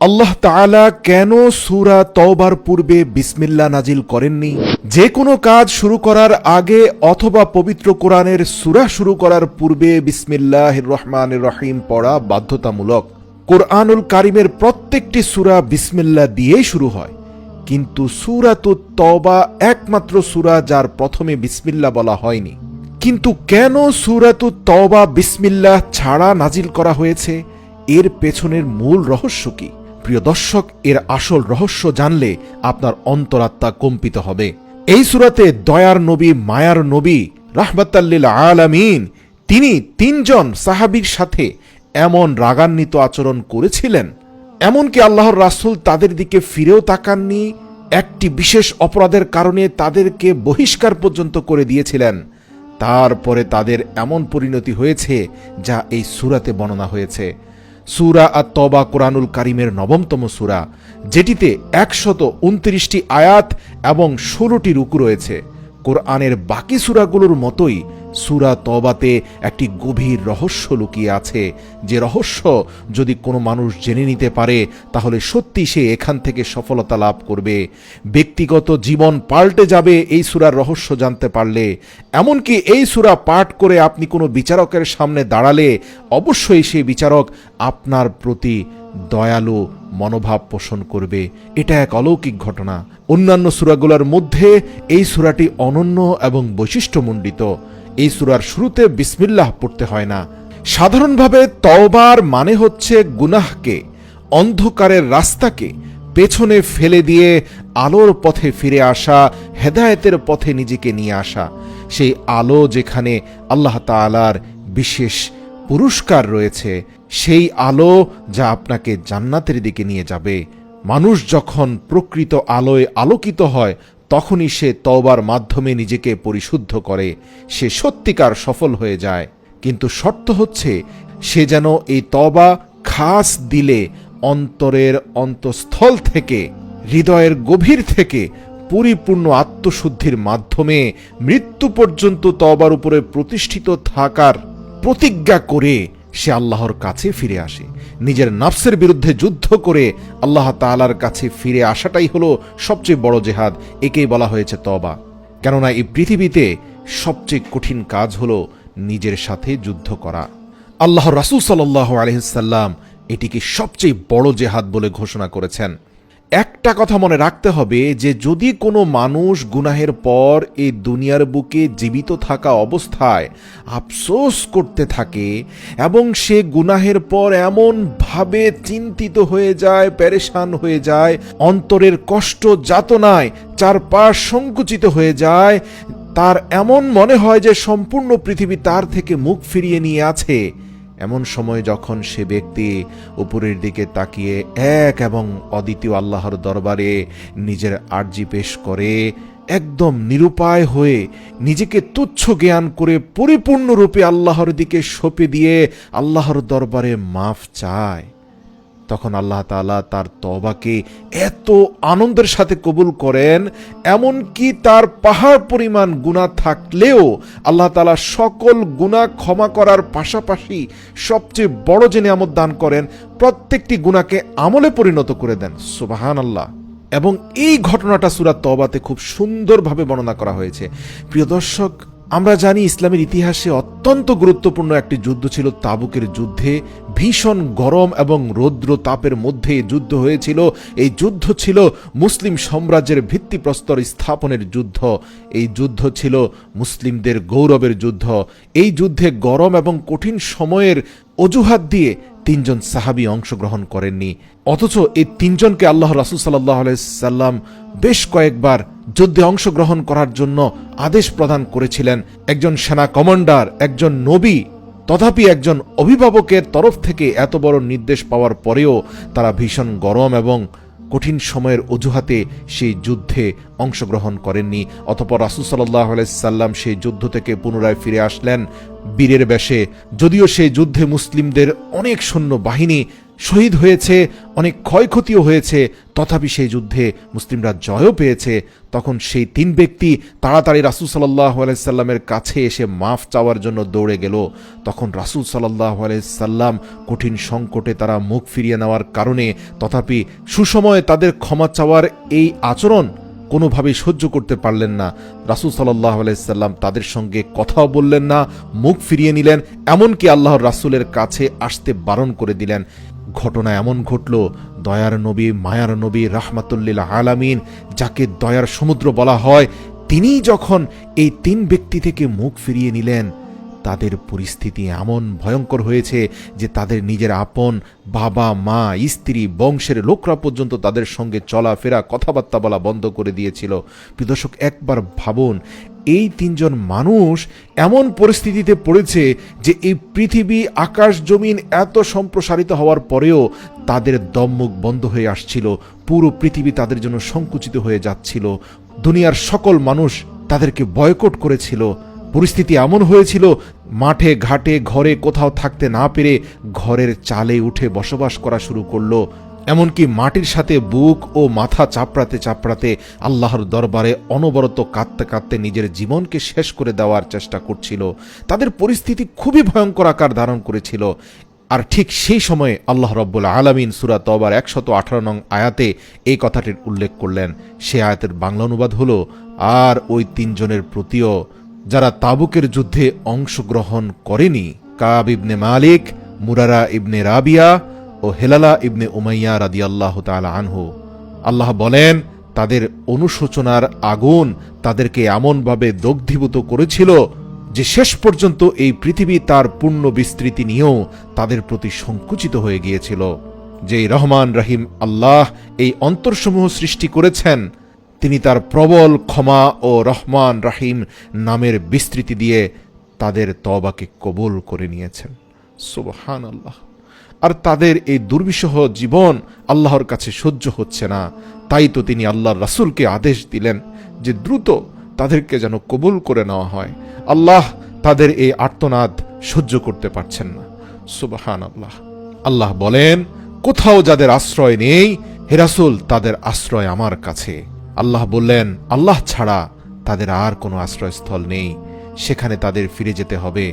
আল্লাহ তাআলা কেন সূরা তওবার পূর্বে বিসমিল্লাহ নাজিল করেননি? যে কোনো কাজ শুরু করার আগে অথবা পবিত্র কোরআনের সূরা শুরু করার পূর্বে বিসমিল্লাহির রহমানির রহিম পড়া বাধ্যতামূলক। কোরআনুল কারীমের প্রত্যেকটি সূরা বিসমিল্লাহ দিয়েই শুরু হয়, কিন্তু সূরাতুত তওবা একমাত্র সূরা যার প্রথমে বিসমিল্লাহ বলা হয়নি। কিন্তু কেন সূরাতুত তওবা বিসমিল্লাহ ছাড়া নাজিল করা হয়েছে? এর পেছনের মূল রহস্য কি? প্রিয় দর্শক, এর আসল রহস্য জানলে আপনার অন্তরাত্মা কম্পিত হবে। এই সূরাতে দয়ার নবী, মায়ার নবী, রাহমাতাল লিল আলামিন তিনি 3 জন সাহাবীর সাথে এমন রাগান্বিত আচরণ করেছিলেন, এমনকি আল্লাহর রাসূল তাদের দিকে ফিরেও তাকাননি। একটি বিশেষ অপরাধের কারণে তাদেরকে বহিষ্কার পর্যন্ত করে দিয়েছিলেন। তারপরে তাদের এমন পরিণতি হয়েছে যা এই সূরাতে বর্ণনা হয়েছে। সূরা আত-তওবা কোরআনুল কারীমের 9তম সূরা, যেটিতে 129টি আয়াত এবং 16টি রুকু রয়েছে। কোরআনের বাকি সূরাগুলোর মতোই সূরা তওবাতে একটি গভীর রহস্য লুকিয়ে আছে, যে রহস্য যদি কোনো মানুষ জেনে নিতে পারে তাহলে সত্যি সে এখান থেকে সফলতা লাভ করবে। ব্যক্তিগত জীবন পাল্টে যাবে এই সূরার রহস্য জানতে পারলে। এমনকি এই সূরা পাঠ করে আপনি কোনো বিচারকের সামনে দাঁড়ালে অবশ্যই সেই বিচারক আপনার প্রতি দয়ালু মনোভাব পোষণ করবে। এটা এক অলৌকিক ঘটনা। অন্যান্য সূরাগুলোর মধ্যে এই সূরাটি অনন্য এবং বৈশিষ্ট্যমণ্ডিত। এই সূরার শুরুতে বিসমিল্লাহ পড়তে হয় না। সাধারণভাবে তওবার মানে হচ্ছে গুনাহকে, অন্ধকারের রাস্তাকে পেছনে ফেলে দিয়ে আলোর পথে ফিরে আসা, হেদায়েতের পথে নিজেকে নিয়ে আসা। সেই আলো যেখানে আল্লাহ তাআলার বিশেষ পুরস্কার রয়েছে, সেই আলো যা আপনাকে জান্নাতের দিকে নিয়ে যাবে। মানুষ যখন প্রকৃত আলোয় আলোকিত হয় তখনই সে তওবার মাধ্যমে নিজেকে পরিশুদ্ধ করে, সে সত্যিকার সফল হয়ে যায়। কিন্তু শর্ত হচ্ছে সে যেন এই তওবা খাস দিলে, অন্তরের অন্তঃস্থল থেকে, হৃদয়ের গভীর থেকে পরিপূর্ণ আত্মশুদ্ধির মাধ্যমে মৃত্যু পর্যন্ত তওবার উপরে প্রতিষ্ঠিত থাকার প্রতিজ্ঞা করে সে আল্লাহর কাছে ফিরে আসে। নিজের নফসের বিরুদ্ধে যুদ্ধ করে আল্লাহ তাআলার কাছে ফিরে আসাটাই হলো সবচেয়ে বড় জিহাদ। একেই বলা হয়েছে তওবা। কেননা এই পৃথিবীতে সবচেয়ে কঠিন কাজ হলো নিজের সাথে যুদ্ধ করা। আল্লাহর রাসূল সাল্লাল্লাহু আলাইহি সাল্লাম এটিকে সবচেয়ে বড় জিহাদ বলে ঘোষণা করেছেন। একটা কথা মনে রাখতে হবে যে যদি কোনো মানুষ গুনাহের পর এই দুনিয়ার বুকে জীবিত থাকা অবস্থায় আফসোস করতে থাকে এবং সে গুনাহের পর এমন ভাবে চিন্তিত হয়ে যায়, পেরেশান হয়ে যায়, অন্তরের কষ্ট যাতনায় চারপাশ সংকুচিত হয়ে যায়, তার এমন মনে হয় যে সম্পূর্ণ পৃথিবী তার থেকে মুখ ফিরিয়ে নিয়ে আছে, এমন সময় যখন সে ব্যক্তি উপরের দিকে তাকিয়ে এক এবং অদ্বিতীয় আল্লাহর দরবারে নিজের আরজি পেশ করে, একদম নিরুপায় হয়ে নিজেকে তুচ্ছ জ্ঞান করে পরিপূর্ণরূপে আল্লাহর দিকে সঁপে দিয়ে আল্লাহর দরবারে মাফ চায়, তখন আল্লাহ তাআলা তার তওবাকে এত আনন্দের সাথে কবুল করেন, এমনকি তার পাহাড় পরিমাণ গুনাহ থাকলেও আল্লাহ তাআলা সকল গুনাহ ক্ষমা করার পাশাপাশি সবচেয়ে বড় যে নিয়ামত দান করেন, প্রত্যেকটি গুনাহকে আমলে পরিণত করে দেন। সুবহানাল্লাহ। এবং এই ঘটনাটা সূরা তওবাতে খুব সুন্দরভাবে বর্ণনা করা হয়েছে। প্রিয় দর্শক, আমরা জানি ইসলামের ইতিহাসে অত্যন্ত গুরুত্বপূর্ণ একটি যুদ্ধ ছিল তাবুকের যুদ্ধে। ভীষণ গরম এবং রৌদ্র তাপের মধ্যে যুদ্ধ হয়েছিল। এই যুদ্ধ ছিল মুসলিম সাম্রাজ্যের ভিত্তিপ্রস্তর স্থাপনের যুদ্ধ। এই যুদ্ধ ছিল মুসলিমদের গৌরবের যুদ্ধ। এই যুদ্ধে গরম এবং কঠিন সময়ের অজুহাত দিয়ে 3 জন সাহাবী অংশগ্রহণ করেননি, অথচ এই 3 জনকে আল্লাহ রাসূল সাল্লাল্লাহু আলাইহি সাল্লাম বেশ কয়েকবার যুদ্ধে অংশগ্রহণ করার জন্য আদেশ প্রদান করেছিলেন। একজন সেনা কমান্ডার, একজন নবী, তথাপি একজন অভিভাবকের তরফ থেকে এত বড় নির্দেশ পাওয়ার পরেও তারা ভীষণ গরম এবং কঠিন সময়ের অজুহাতে সেই যুদ্ধে অংশগ্রহণ করেননি। অতঃপর রাসূল সাল্লাল্লাহু আলাইহি সাল্লাম সেই যুদ্ধ থেকে পুনরায় ফিরে আসলেন বীরের বেশে। যদিও সেই যুদ্ধে মুসলিমদের অনেক সৈন্য বাহিনী শহীদ হয়েছে, অনেক ক্ষয়ক্ষতিও হয়েছে, তথাপি সেই যুদ্ধে মুসলিমরা জয়ও পেয়েছে, তখন সেই 3 ব্যক্তি তাড়াতাড়ি রাসূল সাল্লাল্লাহু আলাইহি সাল্লামের কাছে এসে মাফ চাওয়ার জন্য দৌড়ে গেল। তখন রাসূল সাল্লাল্লাহু আলাইহি সাল্লাম কঠিন সংকটে তারা মুখ ফিরিয়ে নেওয়ার কারণে, তথাপি সুসময়ে তাদের ক্ষমা চাওয়ার এই আচরণ কোনোভাবেই সহ্য করতে পারলেন না। রাসূল সাল্লাল্লাহু আলাইহি সাল্লাম তাদের সঙ্গে কথাও বললেন না, মুখ ফিরিয়ে নিলেন, এমনকি আল্লাহর রাসূলের কাছে আসতে বারণ করে দিলেন। ঘটনা এমন ঘটল, দয়ার নবী, মায়ার নবী, রাহমাতুল্লিল আলামিন, যাকে দয়ার সমুদ্র বলা হয়, তিনি যখন এই 3 ব্যক্তি থেকে মুখ ফিরিয়ে নিলেন, তাদের পরিস্থিতি এমন ভয়ঙ্কর হয়েছে যে তাদের নিজের আপন বাবা, মা, স্ত্রী, বংশের লোকরা পর্যন্ত তাদের সঙ্গে চলাফেরা, কথাবার্তা বলা বন্ধ করে দিয়েছিল। প্রিয় দর্শক, একবার ভাবুন, এই 3 জন মানুষ এমন পরিস্থিতিতে পড়েছে যে এই পৃথিবী, আকাশ জমিন এত সম্প্রসারিত হওয়ার পরেও তাদের দমমুখ বন্ধ হয়ে আসছিল, পুরো পৃথিবী তাদের জন্য সংকুচিত হয়ে যাচ্ছিল, দুনিয়ার সকল মানুষ তাদেরকে বয়কট করেছিল। পরিস্থিতি এমন হয়েছিল, মাঠে ঘাটে ঘরে কোথাও থাকতে না পেরে ঘরের চালে উঠে বসবাস করা শুরু করলো, এমনকি মাটির সাথে বুক ও মাথা চাপড়াতে চাপড়াতে আল্লাহর দরবারে অনবরত কাঁদতে কাঁদতে নিজের জীবনকে শেষ করে দেওয়ার চেষ্টা করছিল। তাদের পরিস্থিতি খুবই ভয়ঙ্কর আকার ধারণ করেছিল। আর ঠিক সেই সময়ে আল্লাহ রাব্বুল আলামিন সূরা তওবার 118 নং আয়াতে এই কথাটির উল্লেখ করলেন। সে আয়াতের বাংলা অনুবাদ হলো, আর ওই 3 জনের প্রতিও যারা তাবুকের যুদ্ধে অংশগ্রহণ করেনি, কাব ইবনে মালিক, মুরারা ইবনে রাবিয়া ও হেলালা ইবনে উমাইয়া রাদিয়াল্লাহু তাআলা আনহু। আল্লাহ বলেন, তাদের অনুশোচনার আগুন তাদেরকে এমনভাবে দগ্ধীভূত করেছিল যে শেষ পর্যন্ত এই পৃথিবী তার পূর্ণ বিস্তৃতি নিয়েও তাদের প্রতি সংকুচিত হয়ে গিয়েছিল। যেই রহমান রহিম আল্লাহ এই অন্তরসমূহ সৃষ্টি করেছেন, তিনি তার প্রবল ক্ষমা ও রহমান রাহিম নামের বিস্তৃতি দিয়ে তাদের তওবাকে কবুল করে নিয়েছেন। সুবহানাল্লাহ। আর তাদের এই দুর্বিষহ জীবন আল্লাহর কাছে সহ্য হচ্ছে না, তাই তো তিনি আল্লাহর রাসূলকে আদেশ দিলেন যে দ্রুত তাদেরকে যেন কবুল করে নেওয়া হয়। আল্লাহ তাদের এই আর্তনাদ সহ্য করতে পারছেন না। সুবহানাল্লাহ। আল্লাহ বলেন, কোথাও যাদের আশ্রয় নেই, হে রাসূল, তাদের আশ্রয় আমার কাছে। আল্লাহ বললেন, আল্লাহ ছাড়া তাদের আর কোনো আশ্রয়স্থল নেই, সেখানে তাদের ফিরে যেতে হবে।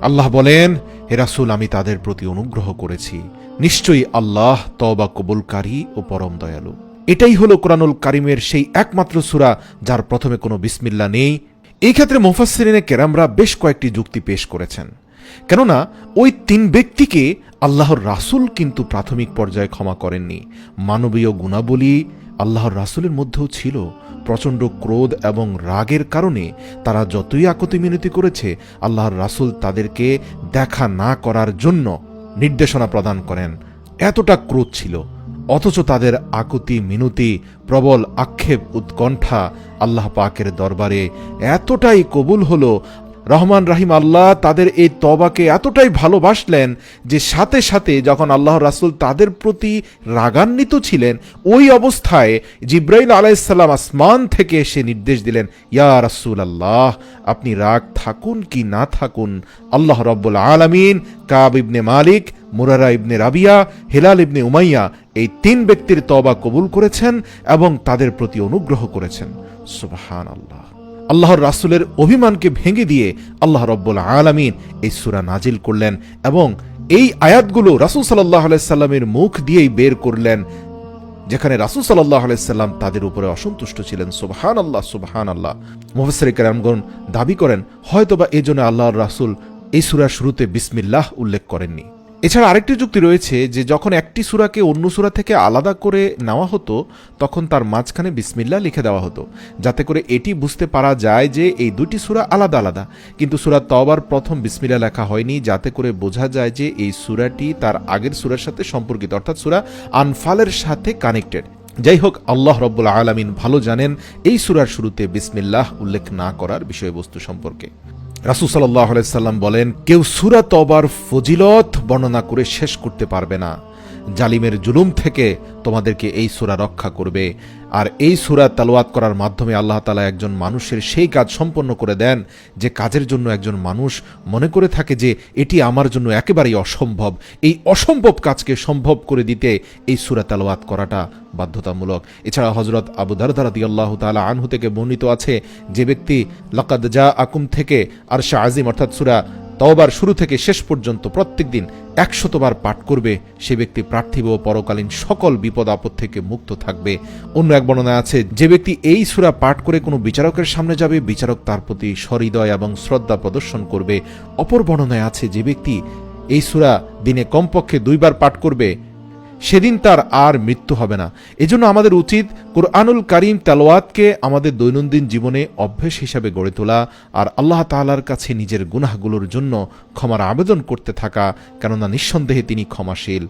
আল্লাহ বলেন, হে রাসূল, আমি তাদের প্রতি অনুগ্রহ করেছি, নিশ্চয়ই আল্লাহ তওবা কবুলকারী ও পরম দয়ালু। এটাই হলো কোরআনুল কারীমের সেই একমাত্র সূরা যার প্রথমে কোনো বিসমিল্লাহ নেই। এই ক্ষেত্রে মুফাসসিরিনে কেরামরা বেশ কয়েকটি যুক্তি পেশ করেছেন। কেননা ওই 3 ব্যক্তিকে আল্লাহর রাসূল কিন্তু প্রাথমিক পর্যায়ে ক্ষমা করেননি। মানবীয় গুণাবলী আল্লাহর রাসূলের মধ্যেও ছিল। প্রচণ্ড ক্রোধ এবং রাগের কারণে তারা যতই আকুতি মিনতি করেছে, আল্লাহর রাসূল তাদেরকে দেখা না করার জন্য নির্দেশনা প্রদান করেন। এতটা ক্রোধ ছিল, অথচ তাদের আকুতি মিনতি, প্রবল আক্ষেপ, উৎকণ্ঠা আল্লাহ পাকের দরবারে এতটাই কবুল হলো, রহমান রাহিম আল্লাহ তাদের এই তওবাকে এতটাই ভালোবাসলেন যে সাথে সাথে যখন আল্লাহর রাসূল তাদের প্রতি রাগান্বিত ছিলেন, ওই অবস্থায় জিবরাইল আলাইহিস সালাম আসমান থেকে এসে নির্দেশ দিলেন, ইয়া রাসূলুল্লাহ, আপনি রাগ থাকুন কি না থাকুন, আল্লাহ রাব্বুল আলামিন কাব ইবনে মালিক, মুরারা ইবনে রাবিয়া, হেলাল ইবনে উমাইয়া এই 3 ব্যক্তির তওবা কবুল করেছেন এবং তাদের প্রতি অনুগ্রহ করেছেন। সুবহানাল্লাহ। আল্লাহর রাসূলের অভিমানকে ভেঙে দিয়ে আল্লাহ রাব্বুল আলামিন এই সূরা নাজিল করলেন এবং এই আয়াতগুলো রাসূল সাল্লাল্লাহু আলাইহি সাল্লামের মুখ দিয়েই বের করলেন, যেখানে রাসূল সাল্লাল্লাহু আলাইহি সাল্লাম তাদের উপরে অসন্তুষ্ট ছিলেন। সুবহানাল্লাহ, সুবহানাল্লাহ। মুফাসসিরিনে কেরামগণ দাবি করেন, হয়তোবা এজন্য আল্লাহর রাসূল এই সূরার শুরুতে বিসমিল্লাহ উল্লেখ করেননি। এছাড়া আরেকটি যুক্তি রয়েছে যে যখন একটি সূরাকে অন্য সূরা থেকে আলাদা করে নেওয়া হতো, তখন তার মাঝখানে বিসমিল্লাহ লিখে দেওয়া হতো, যাতে করে এটি বুঝতে পারা যায় যে এই 2টি সূরা আলাদা আলাদা। কিন্তু সূরা তওবার প্রথম বিসমিল্লাহ লেখা হয়নি, যাতে করে বোঝা যায় যে এই সূরাটি তার আগের সূরার সাথে সম্পর্কিত, অর্থাৎ সূরা আনফালের সাথে কানেক্টেড। যাই হোক, আল্লাহ রাব্বুল আলামিন ভালো জানেন এই সূরার শুরুতে বিসমিল্লাহ উল্লেখ না করার বিষয়বস্তু সম্পর্কে। রাসূল সাল্লাল্লাহু আলাইহি সাল্লাম বলেন, কেউ সূরা তওবার ফজিলত বর্ণনা করে শেষ করতে পারবে না। জালিমের জুলুম থেকে তোমাদেরকে এই সূরা রক্ষা করবে। আর এই সূরা তেলাওয়াত করার মাধ্যমে আল্লাহ তাআলা একজন মানুষের সেই কাজ সম্পন্ন করে দেন যে কাজের জন্য একজন মানুষ মনে করে থাকে যে এটি আমার জন্য একেবারেই অসম্ভব। এই অসম্ভব কাজকে সম্ভব করে দিতে এই সূরা তেলাওয়াত করাটা বাধ্যতামূলক। এছাড়া হযরত আবু দারদা রাদিয়াল্লাহু তাআলা আনহু থেকে বর্ণিত আছে, যে ব্যক্তি লাকাদ জাআকুম থেকে আরশে আজিম অর্থাৎ সূরা তওবার শুরু থেকে শেষ পর্যন্ত প্রত্যেকদিন 100 বার পাঠ করবে, সে ব্যক্তি পার্থিব ও পরকালীন সকল বিপদ আপদ থেকে মুক্ত থাকবে। অন্য এক বর্ণনায় আছে, যে ব্যক্তি এই সূরা পাঠ করে কোনো বিচারকের সামনে যাবে, বিচারক তার প্রতি সহৃদয় এবং শ্রদ্ধা প্রদর্শন করবে। অপর বর্ণনায় আছে, যে ব্যক্তি এই সূরা দিনে কমপক্ষে 2 বার পাঠ করবে, সেদিন তার আর মৃত্যু হবে না। এজন্য আমাদের উচিত কুরআনুল কারীম তেলাওয়াতকে আমাদের দৈনন্দিন জীবনে অভ্যাস হিসাবে গড়ে তোলা আর আল্লাহ তাআলার কাছে নিজের গুনাহগুলোর জন্য ক্ষমার আবেদন করতে থাকা, কেননা নিঃসন্দেহে তিনি ক্ষমাশীল।